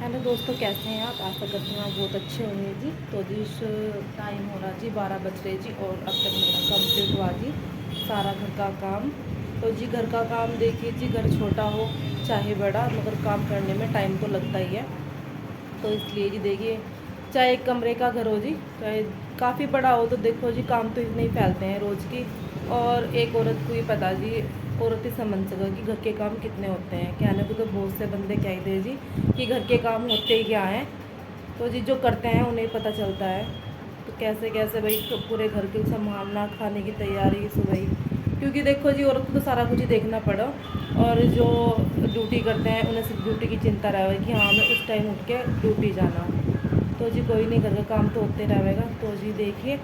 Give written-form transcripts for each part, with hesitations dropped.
Hello दोस्तों, कैसे हैं आप? आशा करती हूँ आप बहुत अच्छे होंगे जी। तो जिस टाइम हो रहा जी 12 बज रहे जी, और अब तक मेरा कंप्लीट हुआ जी सारा घर का काम। तो जी घर का काम देखिए जी, घर छोटा हो चाहे बड़ा, मगर काम करने में टाइम तो लगता ही है। तो इसलिए जी देखिए, चाहे एक कमरे का घर हो जी, चाहे काफ़ी बड़ा हो, तो देखो जी काम तो इतने ही फैलते हैं रोज़ की। और एक औरत को ही पता जी, औरत ही समझ सके कि घर के काम कितने होते हैं। कहने को तो बहुत से बंदे कह दे जी कि घर के काम होते ही क्या हैं, तो जी जो करते हैं उन्हें पता चलता है। तो कैसे कैसे भाई तो पूरे घर को संभालना, खाने की तैयारी सुबह, क्योंकि देखो जी औरत को तो सारा कुछ ही देखना पड़ा। और जो ड्यूटी करते हैं उन्हें सिर्फ ड्यूटी की चिंता रहे कि हाँ हमें उस टाइम उठ के ड्यूटी जाना। तो जी कोई नहीं, घर का काम तो होते रहेगा। तो जी देखिए,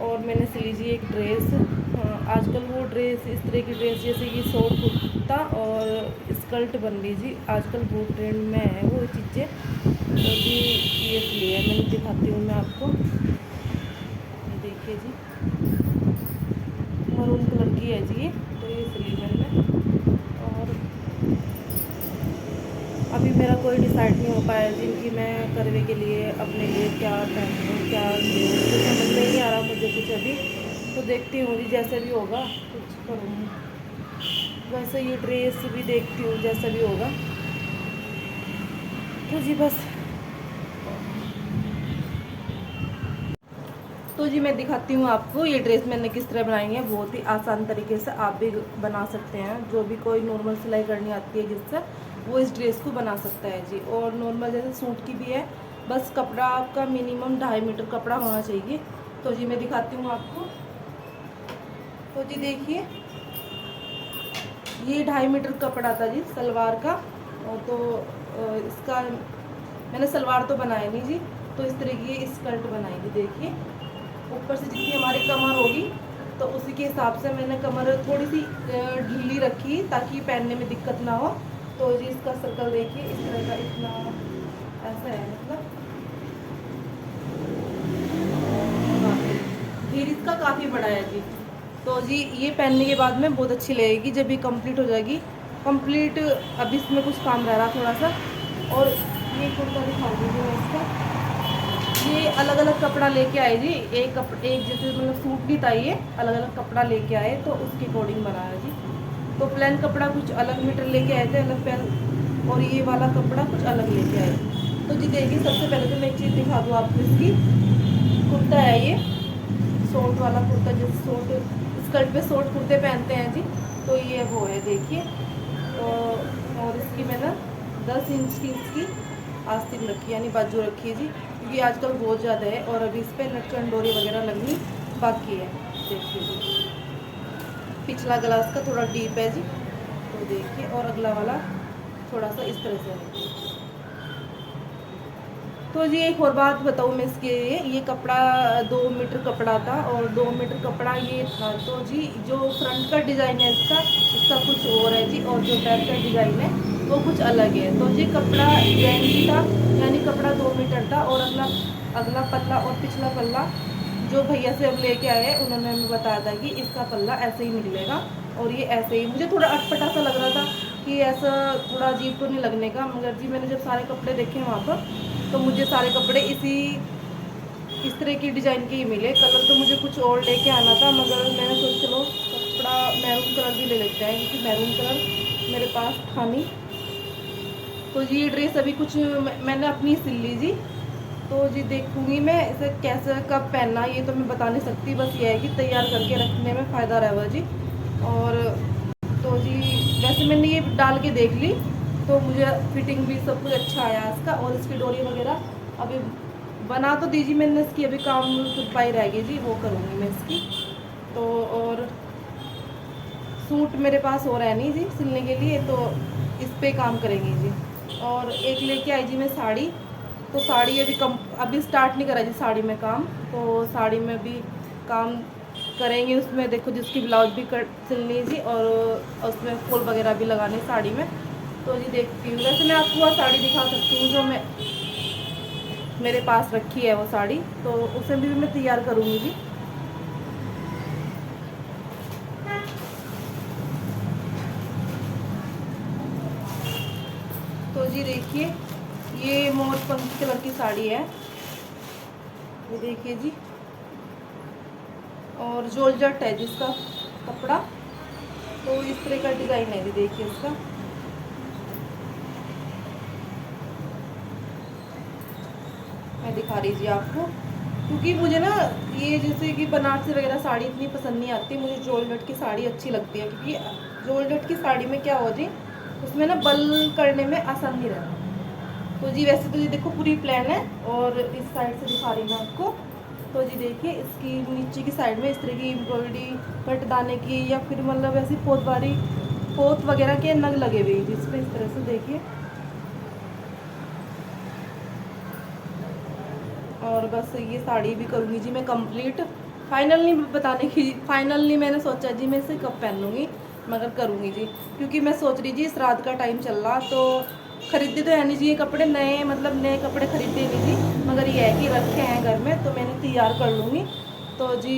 और मैंने सिली जी एक ड्रेस। हाँ, आजकल वो ड्रेस, इस तरह की ड्रेस जैसे कि शॉर्ट कुर्ता और स्कर्ट बन रही जी, आजकल बहुत ट्रेंड में है वो चीज़ें। तो जी ये इसलिए मैंने दिखाती हूँ मैं आपको, ये देखिए जी, मरून कलर की है जी ये। तो ये सिली मैंने, और अभी मेरा कोई डिसाइड नहीं हो पाया जी कि मैं करवे के लिए अपने लिए क्या पहनूँ क्या लूँ, तो समझ में नहीं आ रहा मुझे कुछ अभी। तो देखती हूँ जी, जैसे भी होगा कुछ करूँगी। वैसे ये ड्रेस भी देखती हूँ जैसा भी होगा। तो जी बस, तो जी मैं दिखाती हूँ आपको ये ड्रेस मैंने किस तरह बनाई है। बहुत ही आसान तरीके से आप भी बना सकते हैं। जो भी कोई नॉर्मल सिलाई करनी आती है जिससे, वो इस ड्रेस को बना सकता है जी। और नॉर्मल जैसे सूट की भी है, बस कपड़ा आपका मिनिमम 2.5 मीटर कपड़ा होना चाहिए। तो जी मैं दिखाती हूँ आपको। तो जी देखिए, ये 2.5 मीटर कपड़ा था जी सलवार का। और तो इसका मैंने सलवार तो बनाया नहीं जी। तो इस तरह की स्कर्ट बनाई थी देखिए। ऊपर से जितनी हमारी कमर होगी, तो उसी के हिसाब से मैंने कमर थोड़ी सी ढीली रखी ताकि पहनने में दिक्कत ना हो। तो जी इसका सर्कल देखिए, इस तरह का, इतना ऐसा है मतलब। घेर इसका काफ़ी बड़ा है जी। तो जी ये पहनने के बाद में बहुत अच्छी लगेगी जब ये कंप्लीट हो जाएगी। कंप्लीट अभी इसमें कुछ काम रह रहा थोड़ा सा। और ये कुर्ता दिखा दीजिए मैं इसका। ये अलग अलग कपड़ा लेके आए जी, एक जैसे मतलब सूट नहीं था, ये अलग अलग कपड़ा लेके आए तो उसके अकॉर्डिंग बनाया जी। तो प्लेन कपड़ा कुछ अलग मीटर लेके आए थे, अलग प्लेन, और ये वाला कपड़ा कुछ अलग लेके आए। तो जी देखिए, सबसे पहले तो मैं एक चीज़ दिखा दूँ आपको, इसकी कुर्ता है ये शॉर्ट वाला कुर्ता, जैसे शॉर्ट स्कर्ट पे शॉर्ट कुर्ते पहनते हैं जी। तो ये वो है देखिए। तो और इसकी मैंने 10 इंच की इसकी आस्तीन रखी, यानी बाजू रखी है जी, क्योंकि आजकल बहुत ज़्यादा है। और अभी इस पर लटकन डोरी वगैरह लगनी बाकी है। देखिए जी, पिछला गला इसका थोड़ा डीप है जी। तो देखिए, और अगला वाला थोड़ा सा इस तरह से है। तो जी एक और बात बताऊँ मैं इसके लिए, ये कपड़ा 2 मीटर कपड़ा था, और 2 मीटर कपड़ा ये था। तो जी जो फ्रंट का डिज़ाइन है इसका, इसका कुछ और है जी, और जो बैक का डिज़ाइन है वो कुछ अलग है। तो जी कपड़ा लेंथी था, यानी कपड़ा 2 मीटर था, और अगला अगला पल्ला और पिछला पल्ला जो भैया से अब लेके आए हैं, उन्होंने हमें बताया था कि इसका पल्ला ऐसे ही निकलेगा। और ये ऐसे ही, मुझे थोड़ा अटपटा सा लग रहा था कि ऐसा थोड़ा अजीब तो नहीं लगने का, मगर जी मैंने जब सारे कपड़े देखे वहाँ पर, तो मुझे सारे कपड़े इस तरह की डिज़ाइन के ही मिले। कलर तो मुझे कुछ और लेके आना था, मगर मैंने सोचा चलो कपड़ा मैरून कलर भी ले लेते हैं, क्योंकि मैरून कलर मेरे पास था नहीं। तो जी ये ड्रेस अभी कुछ मैंने अपनी सिल ली जी। तो जी देखूँगी मैं इसे कैसे कब पहनना, ये तो मैं बता नहीं सकती। बस ये है कि तैयार करके रखने में फ़ायदा रहेगा जी। और तो जी वैसे मैंने ये डाल के देख ली, तो मुझे फिटिंग भी सब कुछ अच्छा आया इसका। और इसकी डोरी वगैरह अभी बना तो दीजिए मैंने, इसकी अभी काम तुरपाई रह गई जी, वो करूँगी मैं इसकी। तो और सूट मेरे पास और है नहीं जी सिलने के लिए, तो इस पे काम करेंगे जी। और एक लेके आई जी मैं साड़ी। तो साड़ी अभी स्टार्ट नहीं करा जी साड़ी में काम। तो साड़ी में भी काम करेंगे, उसमें देखो जिसकी ब्लाउज भी कट सिलनी जी, और उसमें फूल वगैरह भी लगाने साड़ी में। तो जी देखती हूँ, वैसे मैं आपको वह साड़ी दिखा सकती हूँ जो मैं मेरे पास रखी है वो साड़ी, तो उसे भी मैं तैयार करूँगी जी। तो जी देखिए, ये मोर पंखी कलर की साड़ी है, ये देखिए जी। और जॉर्जेट है जिसका कपड़ा, तो इस तरह का डिज़ाइन है जी, देखिए इसका। मैं दिखा रही जी आपको, क्योंकि मुझे ना ये जैसे कि बनारसी वगैरह साड़ी इतनी पसंद नहीं आती, मुझे जॉर्जेट की साड़ी अच्छी लगती है, क्योंकि जॉर्जेट की साड़ी में क्या हो जी, उसमें ना बल करने में आसान नहीं रहता। तो जी वैसे तो ये देखो पूरी प्लान है, और इस साइड से दिखा रही मैं आपको। तो जी देखिए इसकी नीचे की साइड में इस तरह की एम्ब्रॉयडरी कटदाने की, या फिर मतलब ऐसी पोत वगैरह के नग लगे हुए जिस पे इस तरह से देखिए। और बस ये साड़ी भी करूँगी जी मैं कंप्लीट। फाइनल नहीं बताने की, फाइनल नहीं मैंने सोचा जी मैं इसे कब पहनूँगी, मगर करूँगी जी, क्योंकि मैं सोच रही जी इस रात का टाइम चल रहा, तो खरीदे तो है नहीं जी ये कपड़े नए, मतलब नए कपड़े खरीदे नहीं जी, मगर ये है कि रखे हैं घर में, तो मैंने तैयार कर लूँगी। तो जी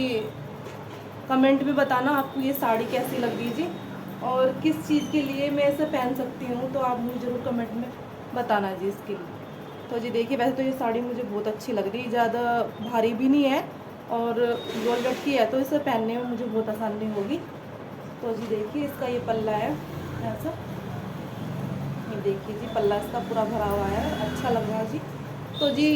कमेंट में बताना आपको ये साड़ी कैसी लगी जी, और किस चीज़ के लिए मैं इसे पहन सकती हूँ, तो आप मुझे ज़रूर कमेंट में बताना जी इसके लिए। तो जी देखिए वैसे तो ये साड़ी मुझे बहुत अच्छी लग रही है, ज़्यादा भारी भी नहीं है, और जॉर्जेट की है, तो इसे पहनने में मुझे बहुत आसानी होगी। तो जी देखिए इसका ये पल्ला है ऐसा, ये देखिए जी पल्ला इसका पूरा भरा हुआ है, अच्छा लग रहा है जी। तो जी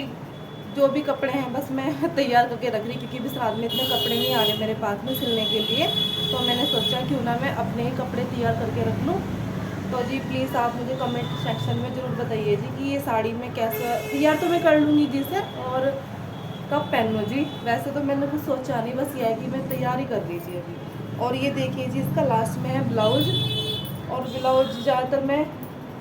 जो भी कपड़े हैं बस मैं तैयार करके रख रही, क्योंकि इस रात में इतने कपड़े नहीं आ रहे मेरे पास में सिलने के लिए, तो मैंने सोचा क्यों ना मैं अपने ही कपड़े तैयार करके रख लूँ। तो जी प्लीज़ आप मुझे कमेंट सेक्शन में ज़रूर बताइए जी कि ये साड़ी में कैसा तैयार तो मैं कर लूँगी जी से, और कब पहनूँ जी। वैसे तो मैंने कुछ सोचा नहीं, बस ये है कि मैं तैयारी कर लीजिए अभी। और ये देखिए जी इसका लास्ट में है ब्लाउज, और ब्लाउज ज़्यादातर मैं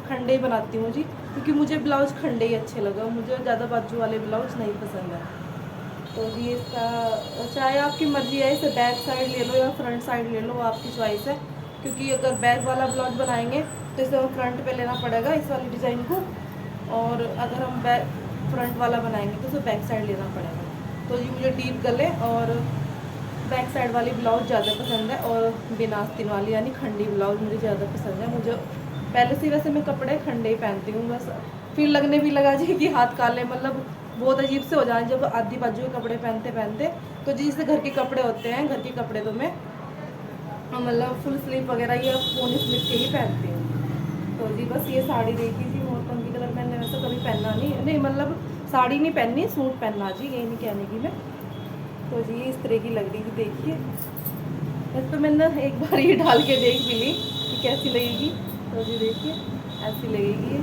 खंडे ही बनाती हूँ जी, क्योंकि मुझे ब्लाउज खंडे ही अच्छे लगा, मुझे ज़्यादा बाजू वाले ब्लाउज नहीं पसंद है। तो जी इसका चाहे आपकी मर्ज़ी है, इसे बैक साइड ले लो या फ्रंट साइड ले लो, आपकी चॉइस है, क्योंकि अगर बैक वाला ब्लाउज बनाएंगे तो इसे हम फ्रंट पे लेना पड़ेगा इस वाली डिज़ाइन को, और अगर हम बैक फ्रंट वाला बनाएंगे तो उसे बैक साइड लेना पड़ेगा। तो जी मुझे डीप गले और बैक साइड वाली ब्लाउज ज़्यादा पसंद है, और बिना आस्तीन वाली यानी खंडी ब्लाउज मुझे ज़्यादा पसंद है। मुझे पहले से वैसे मैं कपड़े खंडे ही पहनती हूँ, बस फिर लगने भी लगा जी कि हाथ काले, मतलब बहुत अजीब से हो जाए जब आधी बाजू के कपड़े पहनते पहनते। तो जी जैसे घर के कपड़े होते हैं, घर के कपड़े तो मैं मतलब फुल स्लीव वगैरह या पोनी स्लीव के ही पहनती हूँ। तो जी बस ये साड़ी देखी थी मोरपंखी कलर, मैंने वैसे कभी पहना नहीं, मतलब साड़ी नहीं पहननी, सूट पहनना जी, यही नहीं कहने की मैं। तो जी इस तरह की लग रही थी देखिए, वैसे तो मैंने एक बार ये डाल के देख भी ली कि कैसी लगेगी। तो जी देखिए ऐसी लगेगी।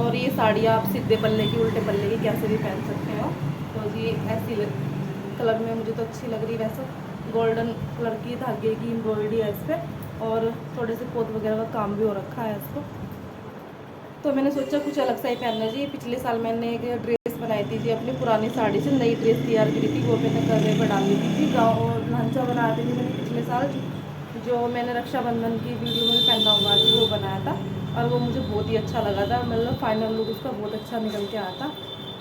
और ये साड़ी आप सीधे पल्ले की उल्टे पल्ले की कैसे भी पहन सकते हो। तो जी ऐसी कलर में मुझे तो अच्छी लग रही, वैसे गोल्डन कलर की धागे की एम्ब्रॉयडरी है इस पर, और थोड़े से पोत वगैरह का काम भी हो रखा है इसको। तो मैंने सोचा कुछ अलग सा ही पहनना जी। पिछले साल मैंने एक ड्रेस बनाई थी जी, अपनी पुरानी साड़ी से नई ड्रेस तैयार करी थी, वो मैंने गले पर डाली थी गाँव, और लांचा बनाया था जी मैंने पिछले साल, जो मैंने रक्षाबंधन की वीडियो में पहना हुआ थी वो बनाया था, और वो मुझे बहुत ही अच्छा लगा था, मतलब फाइनल लुक उसका बहुत अच्छा निकल के आया था।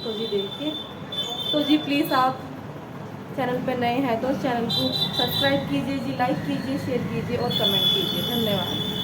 तो जी देखिए, तो जी प्लीज़ आप चैनल पर नए हैं तो चैनल को सब्सक्राइब कीजिए जी, लाइक कीजिए, शेयर कीजिए और कमेंट कीजिए। धन्यवाद।